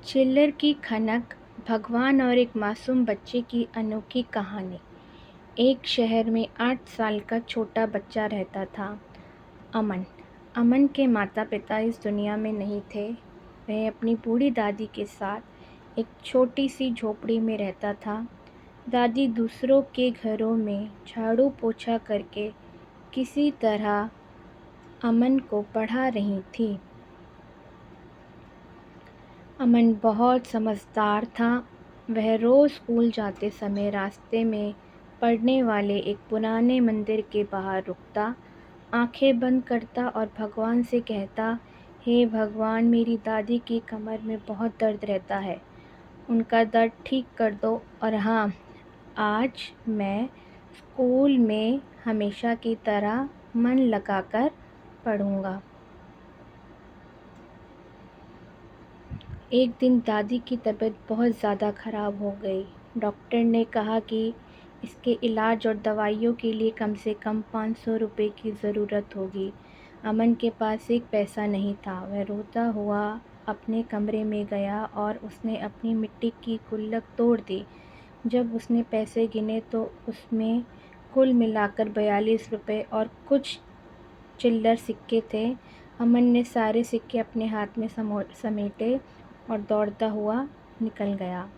चिल्लर की खनक, भगवान और एक मासूम बच्चे की अनोखी कहानी। एक शहर में 8 साल का छोटा बच्चा रहता था, अमन। अमन के माता-पिता इस दुनिया में नहीं थे। वह अपनी बूढ़ी दादी के साथ एक छोटी-सी झोपड़ी में रहता था। दादी दूसरों के घरों में झाड़ू-पोछा करके किसी तरह अमन को पढ़ा रही थी। अमन बहुत समझदार था। वह रोज़ स्कूल जाते समय रास्ते में पड़ने वाले एक पुराने मंदिर के बाहर रुकता, आंखें बंद करता और भगवान से कहता, हे भगवान, मेरी दादी की कमर में बहुत दर्द रहता है, उनका दर्द ठीक कर दो। और हाँ, आज मैं स्कूल में हमेशा की तरह मन लगाकर पढ़ूंगा। एक दिन दादी की तबीयत बहुत ज़्यादा ख़राब हो गई। डॉक्टर ने कहा कि इसके इलाज और दवाइयों के लिए कम से कम 500 रुपये की ज़रूरत होगी। अमन के पास एक पैसा नहीं था। वह रोता हुआ अपने कमरे में गया और उसने अपनी मिट्टी की गुल्लक तोड़ दी। जब उसने पैसे गिने तो उसमें कुल मिलाकर 42 रुपये और कुछ चिल्लर सिक्के थे। अमन ने सारे सिक्के अपने हाथ में समेटे और दौड़ता हुआ निकल गया।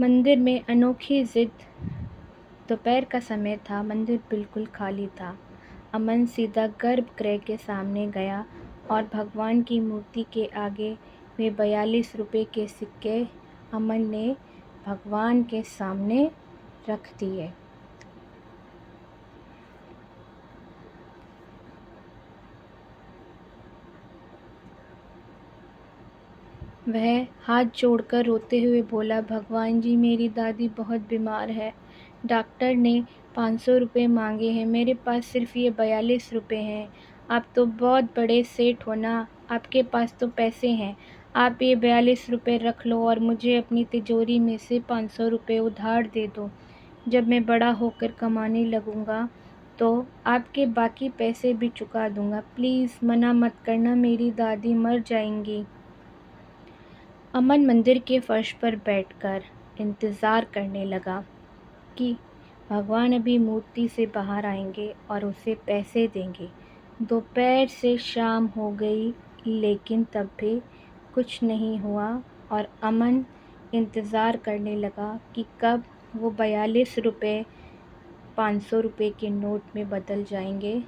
मंदिर में अनोखी जिद। दोपहर का समय था, मंदिर बिल्कुल खाली था। अमन सीधा गर्भगृह के सामने गया और भगवान की मूर्ति के आगे वे 42 रुपये के सिक्के अमन ने भगवान के सामने रख दिए। वह हाथ जोड़कर रोते हुए बोला, भगवान जी, मेरी दादी बहुत बीमार है। डॉक्टर ने 500 रुपये मांगे हैं, मेरे पास सिर्फ ये 42 रुपये हैं। आप तो बहुत बड़े सेठ हो ना, आपके पास तो पैसे हैं। आप ये 42 रुपये रख लो और मुझे अपनी तिजोरी में से 500 रुपये उधार दे दो। जब मैं बड़ा होकर कमाने लगूंगा तो आपके बाकी पैसे भी चुका दूंगा। प्लीज़ मना मत करना, मेरी दादी मर जाएंगी। अमन मंदिर के फर्श पर बैठकर इंतज़ार करने लगा कि भगवान अभी मूर्ति से बाहर आएंगे और उसे पैसे देंगे। दोपहर से शाम हो गई, लेकिन तब भी कुछ नहीं हुआ और अमन इंतज़ार करने लगा कि कब वो 42 रुपये 500 रुपये के नोट में बदल जाएंगे।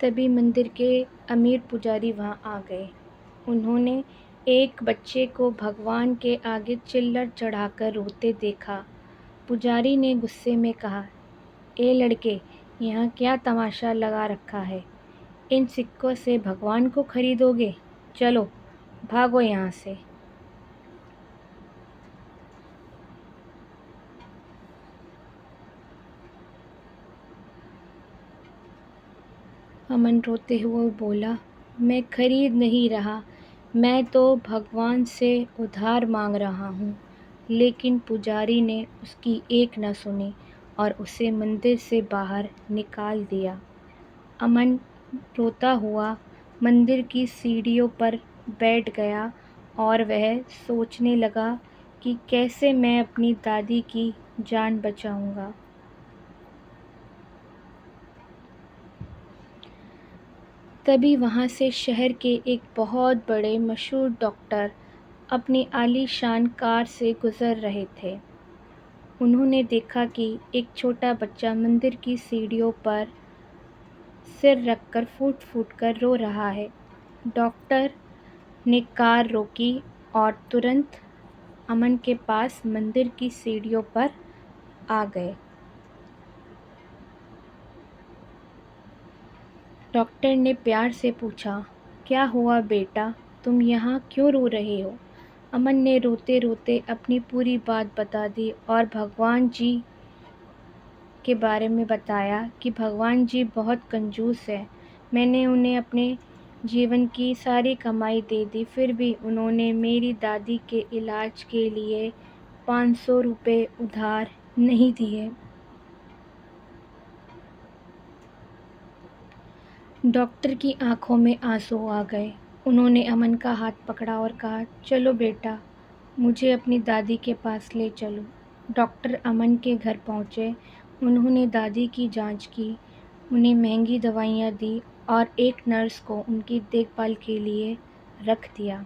तभी मंदिर के अमीर पुजारी वहाँ आ गए। उन्होंने एक बच्चे को भगवान के आगे चिल्लर चढ़ाकर रोते देखा। पुजारी ने गुस्से में कहा, ए लड़के, यहाँ क्या तमाशा लगा रखा है? इन सिक्कों से भगवान को खरीदोगे? चलो भागो यहाँ से। अमन रोते हुए बोला, मैं खरीद नहीं रहा, मैं तो भगवान से उधार मांग रहा हूँ। लेकिन पुजारी ने उसकी एक न सुनी और उसे मंदिर से बाहर निकाल दिया। अमन रोता हुआ मंदिर की सीढ़ियों पर बैठ गया और वह सोचने लगा कि कैसे मैं अपनी दादी की जान बचाऊंगा। तभी वहाँ से शहर के एक बहुत बड़े मशहूर डॉक्टर अपनी आलीशान कार से गुज़र रहे थे। उन्होंने देखा कि एक छोटा बच्चा मंदिर की सीढ़ियों पर सिर रखकर फूट-फूट कर रो रहा है। डॉक्टर ने कार रोकी और तुरंत अमन के पास मंदिर की सीढ़ियों पर आ गए। डॉक्टर ने प्यार से पूछा, क्या हुआ बेटा, तुम यहाँ क्यों रो रहे हो? अमन ने रोते रोते अपनी पूरी बात बता दी और भगवान जी के बारे में बताया कि भगवान जी बहुत कंजूस है। मैंने उन्हें अपने जीवन की सारी कमाई दे दी, फिर भी उन्होंने मेरी दादी के इलाज के लिए 500 रुपये उधार नहीं दिए। डॉक्टर की आंखों में आंसू आ गए। उन्होंने अमन का हाथ पकड़ा और कहा, चलो बेटा, मुझे अपनी दादी के पास ले चलो। डॉक्टर अमन के घर पहुंचे। उन्होंने दादी की जांच की, उन्हें महंगी दवाइयां दी और एक नर्स को उनकी देखभाल के लिए रख दिया।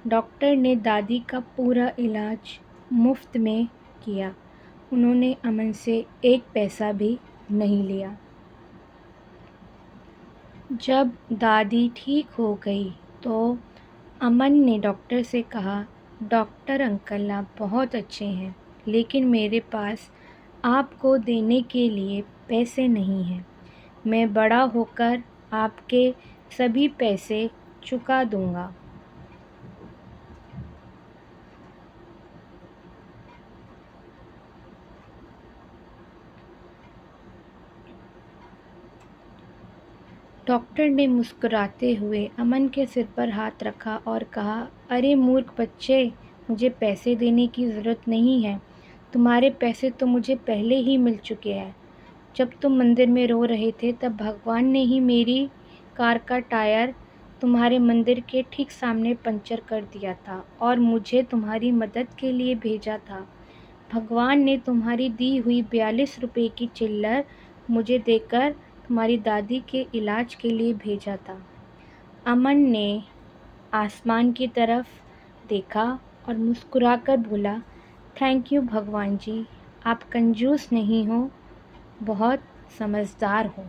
डॉक्टर ने दादी का पूरा इलाज मुफ्त में किया। उन्होंने अमन से एक पैसा भी नहीं लिया। जब दादी ठीक हो गई तो अमन ने डॉक्टर से कहा, डॉक्टर अंकल आप बहुत अच्छे हैं, लेकिन मेरे पास आपको देने के लिए पैसे नहीं हैं। मैं बड़ा होकर आपके सभी पैसे चुका दूंगा। डॉक्टर ने मुस्कुराते हुए अमन के सिर पर हाथ रखा और कहा, अरे मूर्ख बच्चे, मुझे पैसे देने की ज़रूरत नहीं है। तुम्हारे पैसे तो मुझे पहले ही मिल चुके हैं। जब तुम मंदिर में रो रहे थे तब भगवान ने ही मेरी कार का टायर तुम्हारे मंदिर के ठीक सामने पंचर कर दिया था और मुझे तुम्हारी मदद के लिए भेजा था। भगवान ने तुम्हारी दी हुई 42 रुपए की चिल्लर मुझे देकर तुम्हारी दादी के इलाज के लिए भेजा था। अमन ने आसमान की तरफ देखा और मुस्कुराकर बोला, थैंक यू भगवान जी, आप कंजूस नहीं हो, बहुत समझदार हो।